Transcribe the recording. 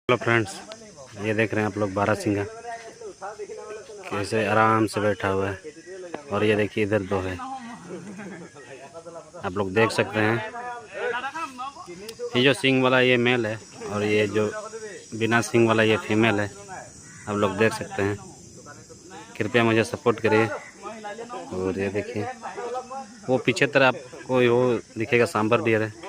Hello friends, ये देख रहे हैं आप लोग बारहसिंगा कैसे आराम से बैठा हुआ है। और ये देखिए इधर दो है, आप लोग देख सकते हैं। ये जो सिंग वाला ये मेल है और ये जो बिना सिंग वाला ये फीमेल है, आप लोग देख सकते हैं। कृपया मुझे सपोर्ट करिए। और ये देखिए वो पीछे तरह आपको वो दिखेगा सांबर डियर है।